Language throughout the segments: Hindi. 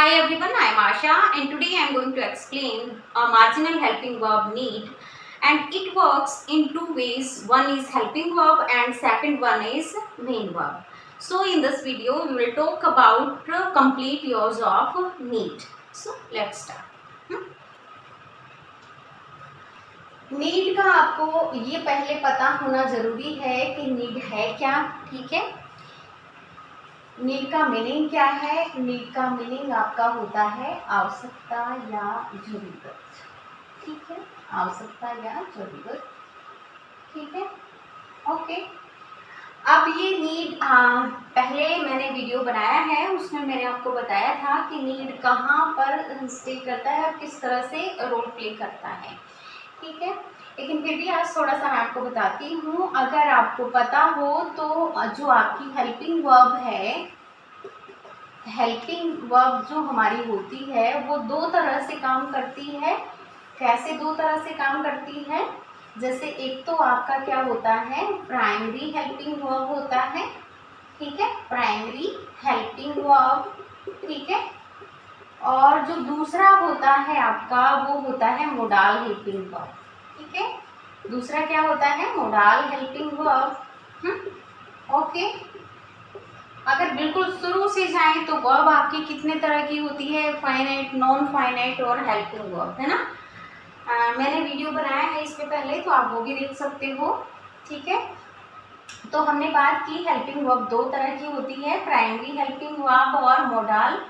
Hi everyone, I am Asha and today I am going to explain a marginal helping verb need, and it works in two ways. One is helping verb and second one is main verb. So in this video we will talk about complete use of need. So let's start. Need का आपको ये पहले पता होना जरूरी है कि नीड है क्या। ठीक है, नीड का मीनिंग क्या है? नीड का मीनिंग आपका होता है आवश्यकता या जरूरत। ठीक है, आवश्यकता या जरूरत। ठीक है, ओके। अब ये नीड पहले मैंने वीडियो बनाया है, उसमें मैंने आपको बताया था कि नीड कहाँ पर स्टे करता है और किस तरह से रोल प्ले करता है। ठीक है, लेकिन फिर भी आज थोड़ा सा मैं आपको बताती हूँ। अगर आपको पता हो तो जो आपकी हेल्पिंग वर्ब है, हेल्पिंग वर्ब जो हमारी होती है वो दो तरह से काम करती है। कैसे दो तरह से काम करती है? जैसे एक तो आपका क्या होता है, प्राइमरी हेल्पिंग वर्ब होता है। ठीक है, प्राइमरी हेल्पिंग वर्ब। ठीक है, और जो दूसरा होता है आपका वो होता है मोडाल हेल्पिंग वर्ब। ठीक है, दूसरा क्या होता है? Modal helping verb. ओके, अगर बिल्कुल शुरू से जाएं तो वर्ब आपकी कितने तरह की होती है? फाइनाइट, नॉन फाइनाइट और हेल्पिंग वर्ब, है ना। मैंने वीडियो बनाया है इस पे पहले, तो आप वो भी देख सकते हो। ठीक है, तो हमने बात की हेल्पिंग वर्ब दो तरह की होती है, प्राइमरी हेल्पिंग वर्ब और मोडाल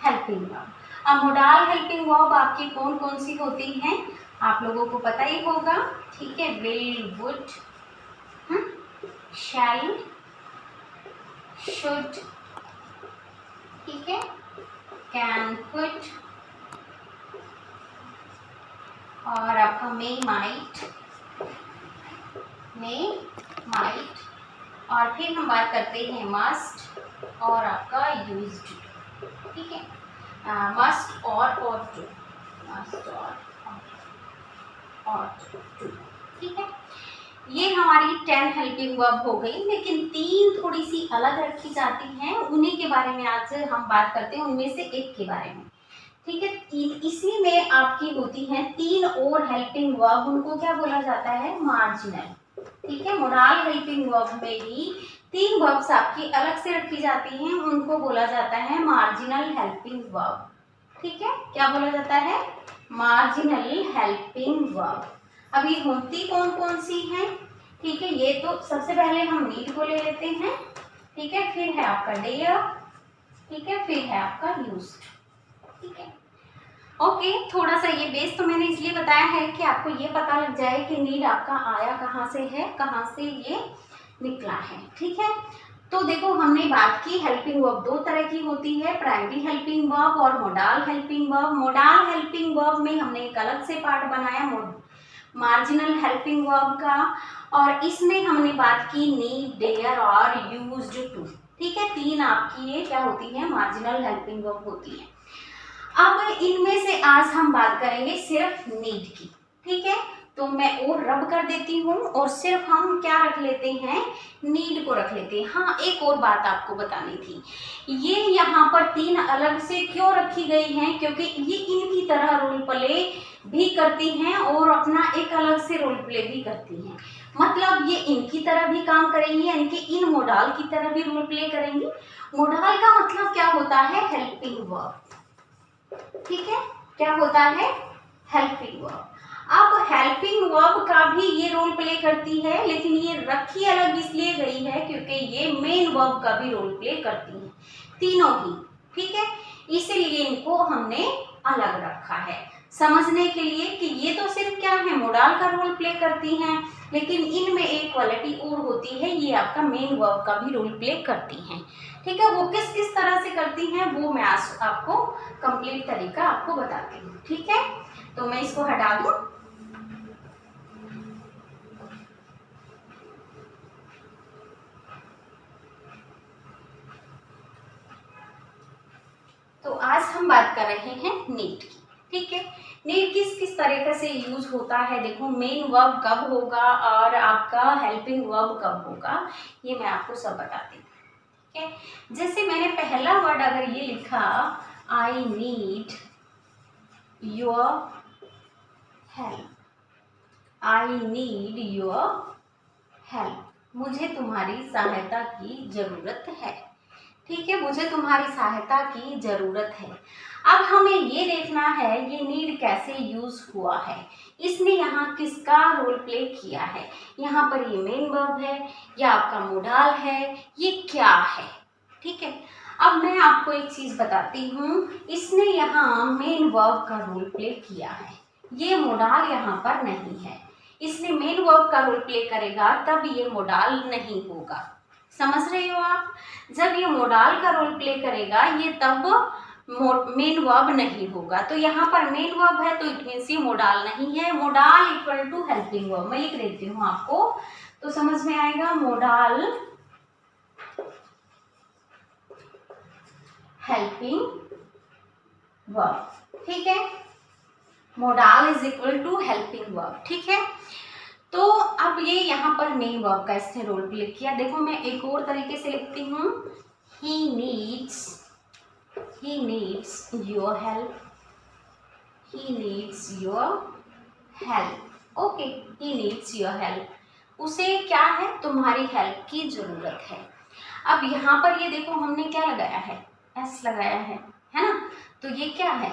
हेल्पिंग वर्ब। अब मोडाल हेल्पिंग वर्ब आपकी कौन कौन सी होती हैं आप लोगों को पता ही होगा। ठीक है, विल, वुड, शैल, शुड, ठीक है, कैन, कुड, और आपका मे, माइट, और फिर हम बात करते हैं मस्ट और आपका यूज्ड। ठीक है, मस्ट और टू, मस्ट और टू। ठीक है, ये हमारी 10 हेल्पिंग वर्ब हो गई, लेकिन तीन थोड़ी सी अलग रखी जाती हैं, उन्हीं के बारे में आज हम बात करते हैं, उनमें से एक के बारे में। ठीक है, इसी में आपकी होती हैं तीन और हेल्पिंग वर्ब, उनको क्या बोला जाता है? मार्जिनल। ठीक है, मोडाल हेल्पिंग वर्ब में ही तीन वर्ब्स आपकी अलग से रखी जाती हैं, उनको बोला जाता है मार्जिनल हेल्पिंग वर्ब। ठीक है, क्या बोला जाता है? Marginal helping verb. अब ये होती कौन कौन सी हैं? ठीक है, ये तो सबसे पहले हम नीड को ले लेते हैं। ठीक है, फिर है आपका डेयर, ठीक है, फिर है आपका यूज्ड। ठीक है, ओके। थोड़ा सा ये बेस तो मैंने इसलिए बताया है कि आपको ये पता लग जाए कि नीड आपका आया कहाँ से है, कहाँ से ये निकला है। ठीक है, तो देखो हमने बात की हेल्पिंग वर्ब दो तरह की होती है, प्राइमरी हेल्पिंग वर्ब और modal helping verb. Modal helping verb में हमने एक अलग से पार्ट बनाया मार्जिनल हेल्पिंग वर्ब का, और इसमें हमने बात की नीड, डेयर और यूज्ड टू। ठीक है, तीन आपकी ये क्या होती है? मार्जिनल हेल्पिंग वर्ब होती है। अब इनमें से आज हम बात करेंगे सिर्फ नीड की। ठीक है, तो मैं और रब कर देती हूँ और सिर्फ हम क्या रख लेते हैं? नीड को रख लेते हैं। हाँ, एक और बात आपको बतानी थी, ये यहाँ पर तीन अलग से क्यों रखी गई हैं? क्योंकि ये इनकी तरह रोल प्ले भी करती हैं और अपना एक अलग से रोल प्ले भी करती हैं। मतलब ये इनकी तरह भी काम करेंगी, यानी कि इन मोडाल की तरह भी रोल प्ले करेंगी। मोडाल का मतलब क्या होता है? Helping verb. ठीक है, क्या होता है? Helping verb. अब हेल्पिंग वर्ब का भी ये रोल प्ले करती है, लेकिन ये रखी अलग इसलिए गई है क्योंकि ये मेन वर्ब का भी रोल प्ले करती है, तीनों ही। ठीक है, इसीलिए इनको हमने अलग रखा है समझने के लिए कि ये तो सिर्फ क्या है? मोडाल का रोल प्ले करती हैं, लेकिन इनमें एक क्वालिटी और होती है, ये आपका मेन वर्ब का भी रोल प्ले करती हैं। ठीक है, वो किस किस तरह से करती हैं वो मैं आज आपको कंप्लीट तरीका आपको बताती हूँ। ठीक है, तो मैं इसको हटा दूं। तो आज हम बात कर रहे हैं नीड की। ठीक है, नीड किस किस तरीके से यूज होता है? देखो, मेन वर्ब कब होगा और आपका हेल्पिंग वर्ब कब होगा, ये मैं आपको सब बताती हूँ। ठीक है, जैसे मैंने पहला वर्ड अगर ये लिखा I need your help, I need your help, मुझे तुम्हारी सहायता की ज़रूरत है। ठीक है, मुझे तुम्हारी सहायता की ज़रूरत है। अब हमें ये देखना है ये नीड कैसे यूज़ हुआ है, इसने यहाँ किसका रोल प्ले किया है। यहाँ पर ये मेन वर्ब है या आपका मोडाल है, ये क्या है। ठीक है, अब मैं आपको एक चीज़ बताती हूँ, इसने यहाँ मेन वर्ब का रोल प्ले किया है, ये मोडाल यहाँ पर नहीं है। इसने मेन वर्ब का रोल प्ले करेगा तब ये मोडाल नहीं होगा। समझ रहे हो आप, जब ये मोडाल का रोल प्ले करेगा ये तब मेन वर्ब नहीं होगा। तो यहाँ पर मेन वर्ब है तो इट मीन्स ये मोडाल नहीं है। Modal equal to helping verb, मैं लिख देती हूँ आपको तो समझ में आएगा। मोडाल हेल्पिंग वर्ब, ठीक है, modal is equal to helping verb. ठीक है, तो अब ये यहाँ पर मेन वर्ब का इसने रोल प्ले किया। देखो मैं एक और तरीके से लिखती हूँ, he needs your help, he needs your help. Okay, he needs your help, उसे क्या है, तुम्हारी हेल्प की जरूरत है। अब यहाँ पर ये देखो हमने क्या लगाया है, एस लगाया है ना, तो ये क्या है,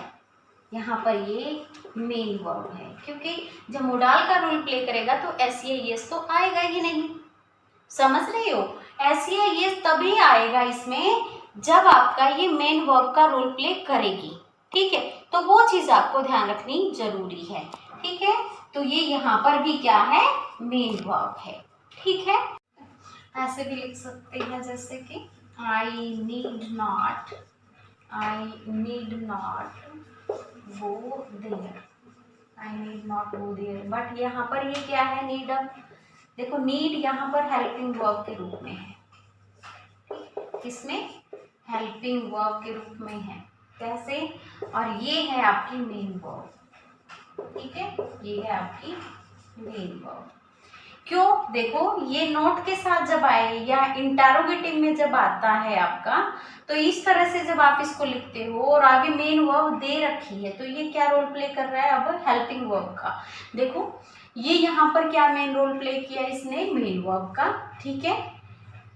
यहाँ पर ये मेन वर्ब है, क्योंकि जब मोडाल का रोल प्ले करेगा तो एस या यस तो आएगा ही नहीं। समझ रहे हो, एस या यस तभी आएगा इसमें जब आपका ये मेन वर्ब का रोल प्ले करेगी। ठीक है, तो वो चीज़ आपको ध्यान रखनी जरूरी है। ठीक है, तो ये यहाँ पर भी क्या है, मेन वर्ब है। ठीक है, ऐसे भी लिख सकते हैं जैसे कि I need not go there, I need not go there, but यहाँ पर ये क्या है, नीड। अब देखो नीड यहाँ पर हेल्पिंग वर्ब के रूप में है, किसमें, हेल्पिंग वर्ब के रूप में है, कैसे, और ये है आपकी मेन वर्ब। ठीक है, ये है आपकी मेन वर्ब। क्यों, देखो ये नोट के साथ जब आए या इंटरोगेटिव में जब आता है आपका, तो इस तरह से जब आप इसको लिखते हो और आगे मेन वर्ब दे रखी है तो ये क्या रोल प्ले कर रहा है, अब हेल्पिंग वर्ब का। देखो ये यहाँ पर क्या मेन रोल प्ले किया इसने, मेन वर्ब का। ठीक है,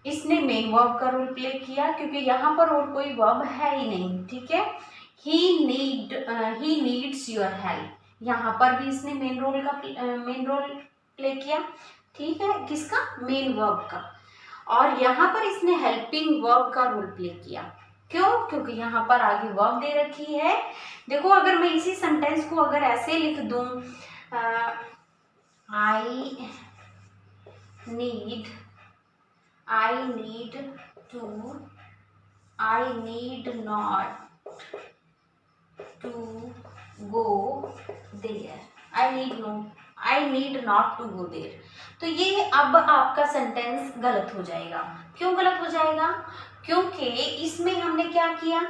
इसने मेन वर्ब का रोल प्ले किया क्योंकि यहाँ पर और कोई वर्ब है ही नहीं। ठीक है, ही नीड्स योर हेल्प, यहाँ पर भी इसने मेन रोल प्ले किया। ठीक है, किसका, मेन वर्ब का। और यहाँ पर इसने हेल्पिंग वर्ब का रोल प्ले किया। क्यों, क्योंकि यहाँ पर आगे वर्ब दे रखी है। देखो अगर मैं इसी सेंटेंस को अगर ऐसे लिख दूं, I need not to go there, I need not to go there, तो ये अब आपका सेंटेंस गलत हो जाएगा। क्यों गलत हो जाएगा, क्योंकि इसमें हमने क्या किया,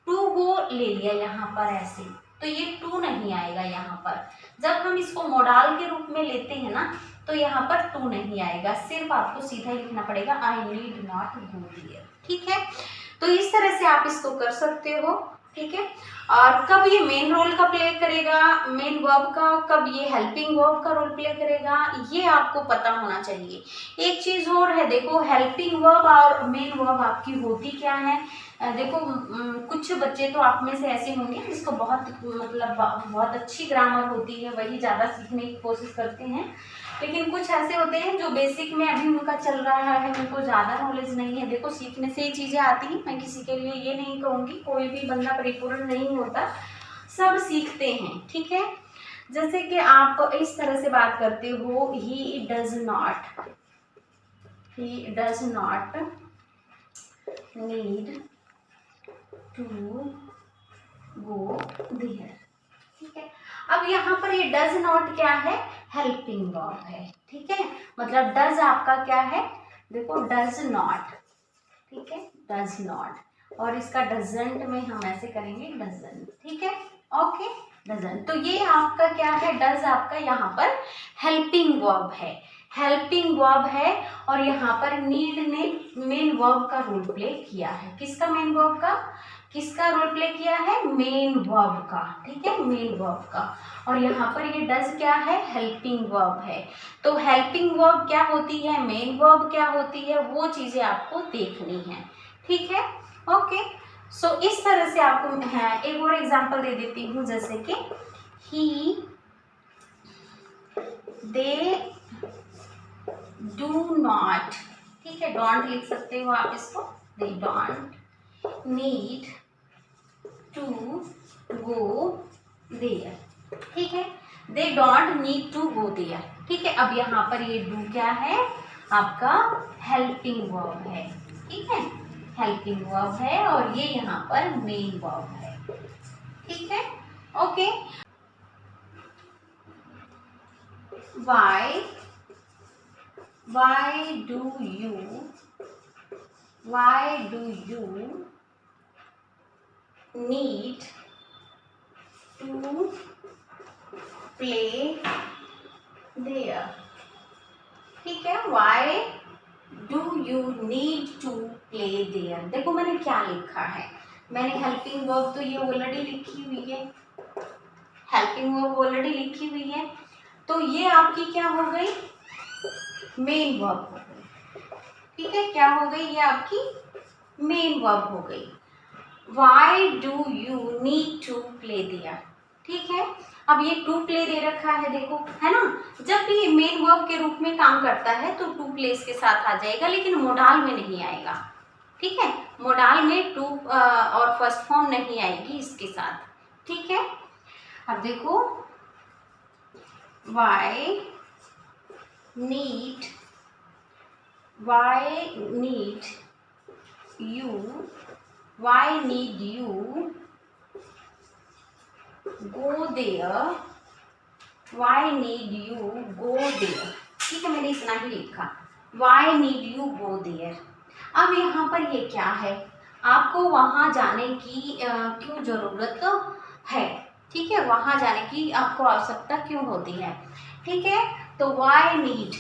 टू गो ले लिया यहाँ पर ऐसे, तो ये टू नहीं आएगा यहाँ पर। जब हम इसको मोडाल के रूप में लेते हैं ना तो यहाँ पर टू नहीं आएगा, सिर्फ आपको सीधा ही लिखना पड़ेगा I need not go there. ठीक है, तो इस तरह से आप इसको कर सकते हो। ठीक है, और कब ये मेन रोल का प्ले करेगा, मेन वर्ब का, कब ये हेल्पिंग वर्ब का रोल प्ले करेगा, ये आपको पता होना चाहिए। एक चीज़ और है, देखो हेल्पिंग वर्ब और मेन वर्ब आपकी होती क्या है। देखो कुछ बच्चे तो आप में से ऐसे होंगे जिसको बहुत अच्छी ग्रामर होती है, वही ज़्यादा सीखने की कोशिश करते हैं, लेकिन कुछ ऐसे होते हैं जो बेसिक में अभी उनका चल रहा है, उनको ज़्यादा नॉलेज नहीं है। देखो सीखने से ही चीज़ें आती हैं, मैं किसी के लिए ये नहीं कहूँगी, कोई भी बंदा परिपूर्ण नहीं होता, सब सीखते हैं। ठीक है, जैसे कि आप इस तरह से बात करते हो, he does not need to go there. ठीक है, अब यहाँ पर ये डज नॉट क्या है, हेल्पिंग वर्ब है। ठीक है, मतलब डज आपका क्या है, देखो डज नॉट। ठीक है, डज नॉट, और इसका डजंट में हम ऐसे करेंगे डजंट। ठीक है, ओके, डजंट, तो ये आपका क्या है, डज आपका यहाँ पर हेल्पिंग वर्ब है, और यहाँ पर नीड ने मेन वर्ब का रोल प्ले किया है। किसका, मेन वर्ब का, किसका रोल प्ले किया है? मेन वर्ब का, ठीक है, मेन वर्ब का। और यहाँ पर ये डज क्या है? हेल्पिंग वर्ब है। तो हेल्पिंग वर्ब क्या होती है, मेन वर्ब क्या होती है, वो चीजें आपको देखनी है, ठीक है। ओके, सो इस तरह से आपको एक और एग्जांपल दे देती हूँ, जैसे कि ही, दे, डू नॉट, ठीक है, डोंट लिख सकते हो आप इसको, they don't need to go there, ठीक है, they don't need to go there, ठीक है। अब यहाँ पर ये डू क्या है? आपका हेल्पिंग वर्ब है, ठीक है, हेल्पिंग वर्ब है, और ये यहाँ पर मेन वर्ब है, ठीक है। Okay, why do you need to play there, ठीक है, why do you need to play there। देखो मैंने क्या लिखा है, मैंने हेल्पिंग वर्ब तो ये ऑलरेडी लिखी हुई है, हेल्पिंग वर्ब ऑलरेडी लिखी हुई है, तो ये आपकी क्या हो गई? मेन वर्ब हो गई, ठीक है, क्या हो गई? ये आपकी मेन वर्ब हो गई। Why do you need to play there, ठीक है। अब ये टू प्ले दे रखा है, देखो, है ना, जब भी ये मेन वर्ब के रूप में काम करता है तो टू प्ले इसके साथ आ जाएगा, लेकिन मोडाल में नहीं आएगा, ठीक है, मोडाल में टू और फर्स्ट फॉर्म नहीं आएगी इसके साथ, ठीक है। अब देखो, why need you go there, why need you go there, ठीक है, मैंने इतना ही लिखा, why need you go there। अब यहाँ पर ये क्या है? आपको वहाँ जाने की क्यों जरूरत है, ठीक है, वहाँ जाने की आपको आवश्यकता क्यों होती है, ठीक है। तो why need,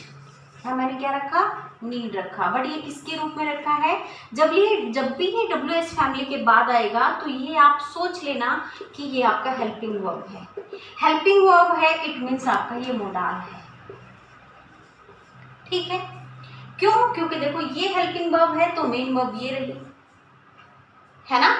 मैंने क्या रखा? नीड रखा, बट ये किसके रूप में रखा है? जब भी ये WH फैमिली के बाद आएगा तो ये आप सोच लेना कि ये आपका हेल्पिंग वर्ब है, हेल्पिंग वर्ब है, इट मीन्स आपका ये मोडाल है, ठीक है। क्यों? क्योंकि देखो ये हेल्पिंग वर्ब है तो मेन वर्ब ये रही, है ना।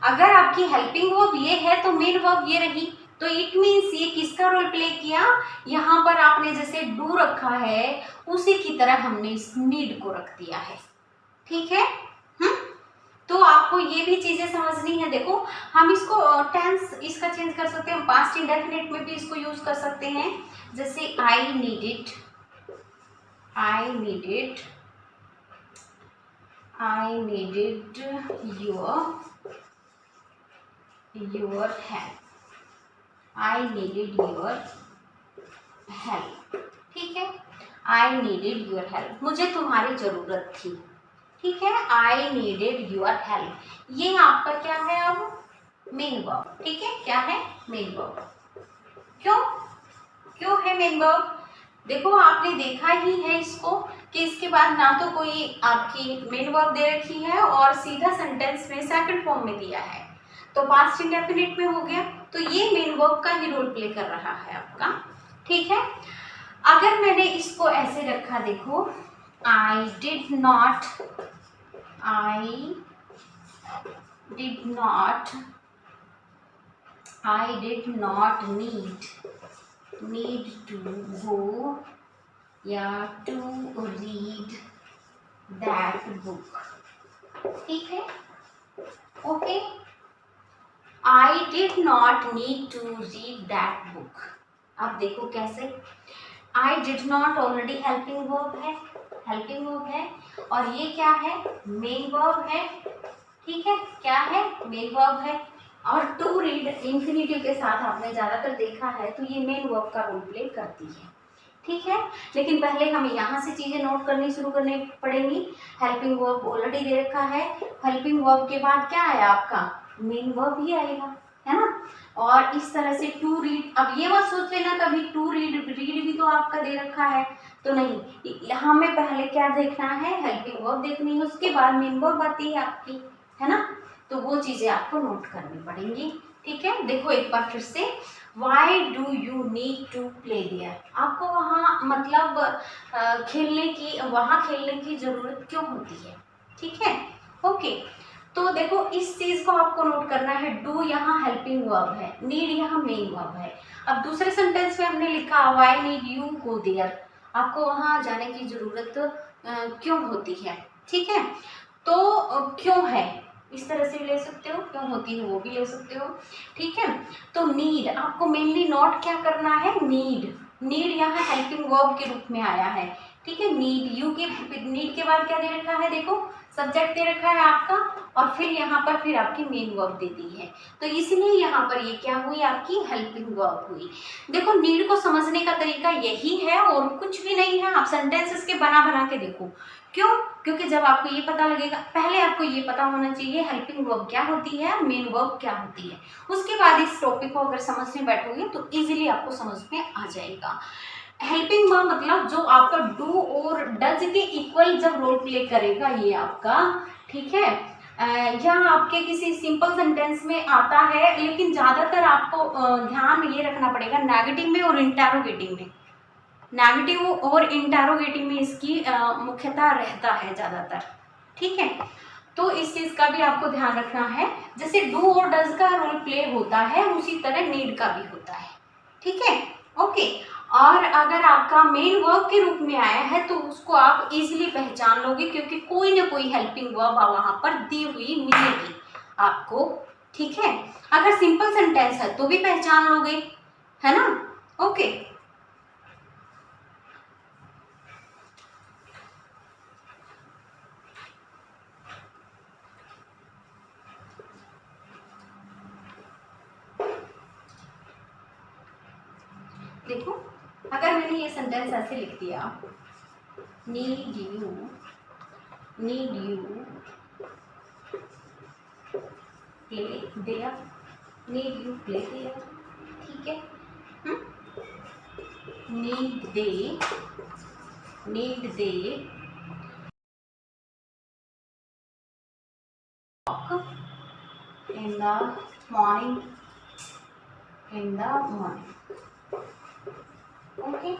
अगर आपकी हेल्पिंग वर्ब ये है तो मेन वर्ब ये रही, तो इट मीन्स ये किसका रोल प्ले किया? यहाँ पर आपने जैसे डू रखा है उसी की तरह हमने इस नीड को रख दिया है, ठीक है। तो आपको ये भी चीजें समझनी है। देखो हम इसको टेंस इसका चेंज कर सकते हैं, पास्ट इंडेफिनिट में भी इसको यूज कर सकते हैं, जैसे I needed your help, I needed your help, ठीक है, I needed your help, मुझे तुम्हारी जरूरत थी, ठीक है, I needed your help, ये आपका क्या है? अब मेन वर्ब, ठीक है, क्या है? Main verb. क्यों है मेन वर्ब? देखो आपने देखा ही है इसको कि इसके बाद ना तो कोई आपकी मेन वर्ब दे रखी है और सीधा सेंटेंस में सेकंड फॉर्म में दिया है, तो पास्ट इंडेफिनिट में हो गया, तो ये मेन वर्ब का ही रोल प्ले कर रहा है आपका, ठीक है। अगर मैंने इसको ऐसे रखा, देखो, I did not need to go या टू रीड दैट बुक, ठीक है, okay. I did not need to read that book। अब देखो कैसे, I did not already helping verb है, और ये क्या है? मेन वर्ब है, ठीक है, क्या है? मेन वर्ब है, और टू रीड इंफिनिटिव के साथ आपने ज़्यादातर देखा है, तो ये मेन वर्ब का रोल प्ले करती है, ठीक है। लेकिन पहले हमें यहाँ से चीज़ें नोट करनी शुरू करनी पड़ेंगी। हेल्पिंग वर्ब ऑलरेडी दे रखा है, हेल्पिंग वर्ब के बाद क्या आया आपका? मेन वर्ब ही आएगा, है ना। और इस तरह से टू रीड, अब ये मत सोच लेना कभी टू रीड भी तो आपका दे रखा है, तो नहीं, हमें पहले क्या देखना है? हेल्पिंग वर्ब देखनी है, उसके बाद मेन वर्ब आती है आपकी, है ना। तो वो चीज़ें आपको नोट करनी पड़ेंगी। ठीक है, देखो एक बार फिर से, why do you need to play there, आपको वहाँ मतलब वहाँ खेलने की ज़रूरत क्यों होती है। ठीक है, ओके। तो देखो इस चीज़ को आपको नोट करना है, डू यहाँ हेल्पिंग वर्ब है, नीड यहाँ मेन वर्ब है। अब दूसरे सेंटेंस में हमने लिखा why need you go there, आपको वहाँ जाने की ज़रूरत क्यों होती है। ठीक है, तो क्यों है इस तरह से भी ले सकते हो, क्यों होती है वो भी ले सकते हो। ठीक है, तो नीड आपको मेनली नोट क्या करना है, नीड, नीड यहाँ हेल्पिंग वर्ब के रूप में आया है। ठीक है, नीड, यू के नीड के बाद क्या दे रखा है, देखो सब्जेक्ट दे रखा है आपका, और फिर यहाँ पर फिर आपकी मेन वर्ब दे दी है, तो इसलिए यहाँ पर ये क्या हुई, आपकी हेल्पिंग वर्ब हुई। देखो नीड को समझने का तरीका यही है और कुछ भी नहीं है, आप सेंटेंसेस के बना बना के देखो। क्यों, क्योंकि जब आपको ये पता लगेगा, पहले आपको ये पता होना चाहिए हेल्पिंग वर्ब क्या होती है, मेन वर्ब क्या होती है, उसके बाद इस टॉपिक को अगर समझने बैठोगे तो इजीली आपको समझ में आ जाएगा। हेल्पिंग वर्ब मतलब जो आपका डू और डज के इक्वल जब रोल प्ले करेगा ये आपका, ठीक है, यहाँ आपके किसी सिंपल सेंटेंस में आता है, लेकिन ज़्यादातर आपको ध्यान ये रखना पड़ेगा नेगेटिव में और इंटरोगेटिव में, नेगेटिव और इंटरोगेटिव में इसकी मुख्यतः रहता है ज़्यादातर। ठीक है, तो इस चीज़ का भी आपको ध्यान रखना है, जैसे डू और डज का रोल प्ले होता है उसी तरह नीड का भी होता है। ठीक है, ओके। और अगर आपका मेन वर्ब के रूप में आया है तो उसको आप इजीली पहचान लोगे, क्योंकि कोई ना कोई हेल्पिंग वर्ब वहाँ पर दी हुई मिलेगी आपको। ठीक है, अगर सिंपल सेंटेंस है तो भी पहचान लोगे, है ना, ओके। देखो अगर मैंने ये सेंटेंस ऐसे लिख दिया, need you play there, need you play there, ठीक है, need they in the morning, okay,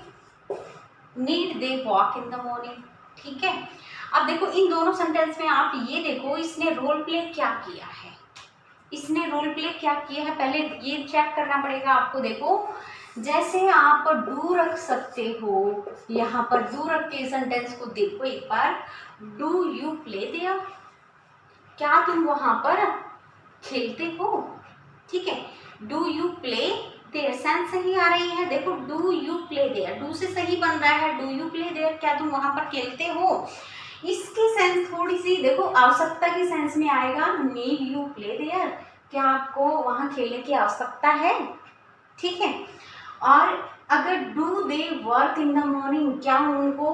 need they walk in the morning. ठीक है, अब देखो इन दोनों सेंटेंस में आप ये देखो इसने रोल प्ले क्या किया है, पहले ये चेक करना पड़ेगा आपको। देखो जैसे आप डू रख सकते हो, यहाँ पर डू रख के सेंटेंस को देखो एक बार, डू यू प्ले देयर, क्या तुम वहां पर खेलते हो। ठीक है, do you play there, sense सही आ रही है, देखो do you play there, do से सही बन रहा है, डू यू प्ले देयर, क्या तुम वहां पर खेलते हो। इसकी सेंस थोड़ी सी देखो आवश्यकता की सेंस में आएगा, नीड यू प्ले देयर, क्या आपको वहां खेलने की आवश्यकता है। ठीक है, और अगर do they work in the morning, क्या उनको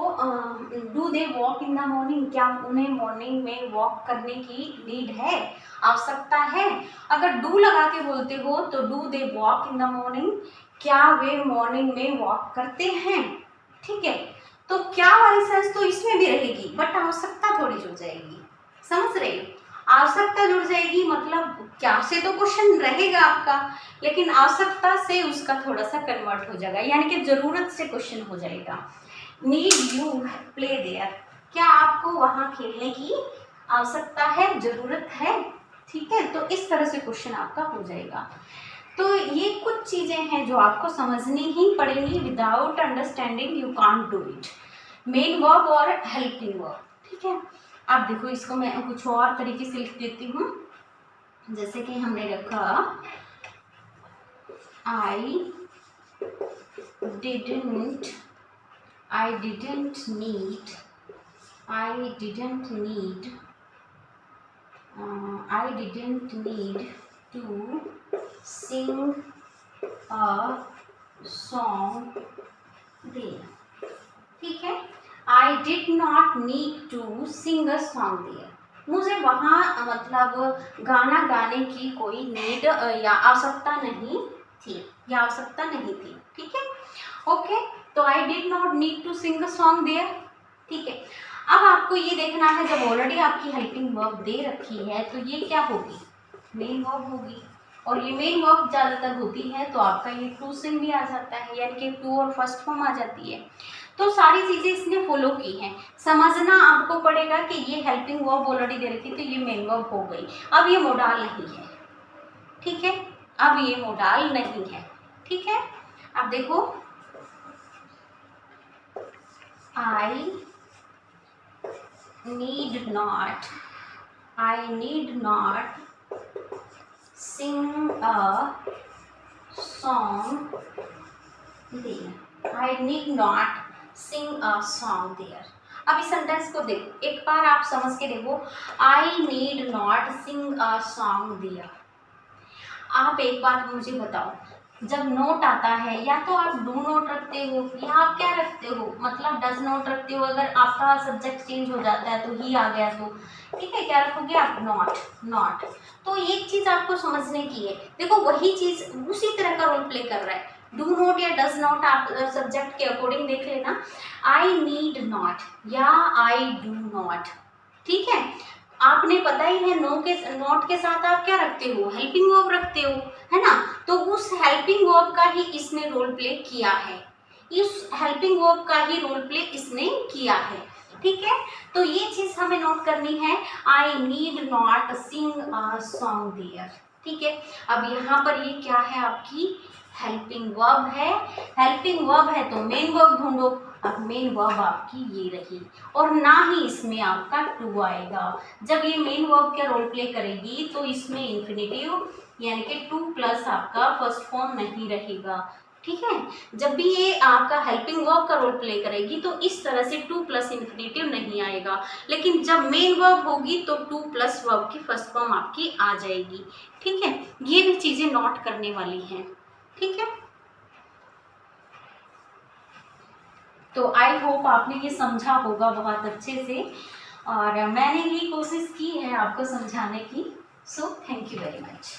do they walk in the morning, क्या उन्हें मॉर्निंग में वॉक करने की नीड है, आवश्यकता है। अगर डू लगा के बोलते हो तो do they walk in the morning, क्या वे मॉर्निंग में वॉक करते हैं। ठीक है, तो क्या वाली सेंस तो इसमें भी रहेगी, बट आवश्यकता थोड़ी जुड़ जाएगी, समझ रहे हो, आवश्यकता जुड़ जाएगी, मतलब क्या से तो क्वेश्चन रहेगा आपका, लेकिन आवश्यकता से उसका थोड़ा सा कन्वर्ट हो जाएगा, यानी कि जरूरत से क्वेश्चन हो जाएगा। नीड यू प्ले देयर, क्या आपको वहां खेलने की आवश्यकता है, जरूरत है। ठीक है, तो इस तरह से क्वेश्चन आपका हो जाएगा। तो ये कुछ चीजें हैं जो आपको समझनी ही पड़ेंगी, without understanding you can't do it, main verb और हेल्पिंग वर्ब। ठीक है, अब देखो इसको मैं कुछ और तरीके से लिख देती हूँ, जैसे कि हमने रखा I didn't need to sing a song there। ठीक है, I did not need to sing a song there, मुझे वहाँ मतलब गाना गाने की कोई नीड या आवश्यकता नहीं थी, ठीक है, ओके। तो I did not need to sing a song there। ठीक है, अब आपको ये देखना है, जब ऑलरेडी आपकी हेल्पिंग वर्ब दे रखी है तो ये क्या होगी, मेन वर्ब होगी। और ये मेन वर्ब ज़्यादातर होती है तो आपका ये टू सिंग भी आ जाता है, यानी कि टू और फर्स्ट फॉर्म आ जाती है। तो सारी चीज़ें इसने फॉलो की हैं। समझना आपको पड़ेगा कि ये हेल्पिंग वर्ब ऑलरेडी दे रखी तो ये मेन वर्ब हो गई। अब ये मोडाल नहीं है, ठीक है, अब ये मोडाल नहीं है, ठीक है। अब देखो, आई need not sing a song there. I need not sing a song there. अब इस सेंटेंस को देखो, एक बार आप समझ के देखो, I need not sing a song there. आप एक बात मुझे बताओ, जब नोट आता है या तो आप डू नोट रखते हो या आप क्या रखते हो, मतलब डज नोट रखते हो। अगर आपका सब्जेक्ट चेंज हो जाता है तो ही आ गया तो ठीक है, क्या रखोगे आप, नॉट। तो एक चीज़ आपको समझने की है, देखो वही चीज़ उसी तरह का रोल प्ले कर रहा है। डू नोट या डज नॉट आप सब्जेक्ट के अकॉर्डिंग देख लेना, आई नीड नॉट या आई डू नॉट, ठीक है। आपने पता ही है नॉट के साथ आप क्या रखते हो, हेल्पिंग वर्ब रखते हो, है ना। तो उस हेल्पिंग वर्ब का ही इसने रोल प्ले किया है, इस हेल्पिंग वर्ब का ही रोल प्ले इसने किया है, ठीक है। तो ये चीज हमें नोट करनी है, I need not sing a song there, ठीक है। अब यहाँ पर ये क्या है, आपकी हेल्पिंग वर्ब है। हेल्पिंग वर्ब है तो मेन वर्ब ढूंढो। अब मेन वर्ब आपकी ये रही, और ना ही इसमें आपका टू आएगा। जब ये मेन वर्ब का रोल प्ले करेगी तो इसमें इन्फिनेटिव यानी कि टू प्लस आपका फर्स्ट फॉर्म नहीं रहेगा, ठीक है। जब भी ये आपका हेल्पिंग वर्ब का रोल प्ले करेगी तो इस तरह से टू प्लस इन्फिनेटिव नहीं आएगा, लेकिन जब मेन वर्ब होगी तो टू प्लस वर्ब की फर्स्ट फॉर्म आपकी आ जाएगी, ठीक है। ये भी चीज़ें नोट करने वाली हैं, ठीक है। तो आई होप आपने ये समझा होगा बहुत अच्छे से, और मैंने भी कोशिश की है आपको समझाने की। So thank you very much.